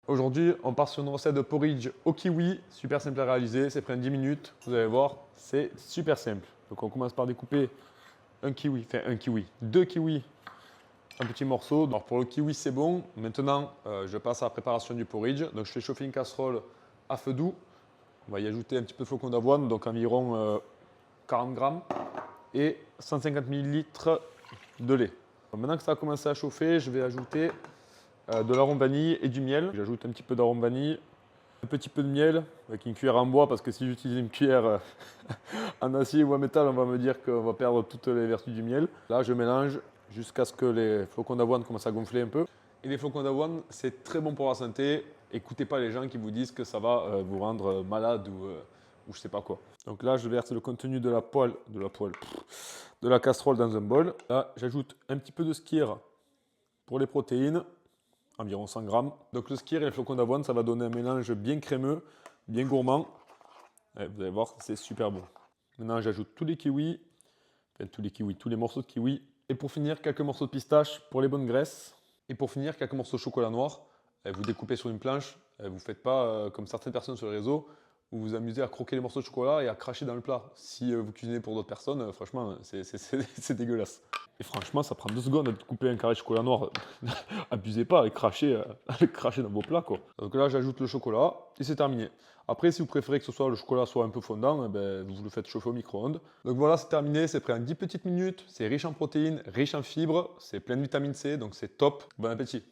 Aujourd'hui, on part sur une recette de porridge au kiwi, super simple à réaliser, c'est près de 10 minutes, vous allez voir, c'est super simple. Donc on commence par découper deux kiwis en petits morceaux. Alors pour le kiwi c'est bon, maintenant je passe à la préparation du porridge. Donc je fais chauffer une casserole à feu doux, on va y ajouter un petit peu de flocons d'avoine, donc environ 40 grammes et 150 ml de lait. Donc maintenant que ça a commencé à chauffer, je vais ajouter de l'arôme vanille et du miel. J'ajoute un petit peu d'arôme vanille, un petit peu de miel avec une cuillère en bois parce que si j'utilise une cuillère en acier ou en métal, on va me dire qu'on va perdre toutes les vertus du miel. Là, je mélange jusqu'à ce que les flocons d'avoine commencent à gonfler un peu. Et les flocons d'avoine, c'est très bon pour la santé. Écoutez pas les gens qui vous disent que ça va vous rendre malade ou je sais pas quoi. Donc là, je verse le contenu de la casserole dans un bol. Là, j'ajoute un petit peu de skyr pour les protéines, environ 100 grammes. Donc le skyr et les flocons d'avoine, ça va donner un mélange bien crémeux, bien gourmand. Et vous allez voir, c'est super bon. Maintenant, j'ajoute tous les morceaux de kiwi. Et pour finir, quelques morceaux de pistache pour les bonnes graisses. Et pour finir, quelques morceaux de chocolat noir. Vous découpez sur une planche. Vous ne faites pas comme certaines personnes sur les réseaux, où vous vous amusez à croquer les morceaux de chocolat et à cracher dans le plat. Si vous cuisinez pour d'autres personnes, franchement, c'est dégueulasse. Et franchement, ça prend 2 secondes de couper un carré de chocolat noir. Abusez pas avec cracher dans vos plats, quoi. Donc là, j'ajoute le chocolat et c'est terminé. Après, si vous préférez que le chocolat soit un peu fondant, eh ben, vous le faites chauffer au micro-ondes. Donc voilà, c'est terminé. C'est prêt en 10 petites minutes. C'est riche en protéines, riche en fibres. C'est plein de vitamine C, donc c'est top. Bon appétit.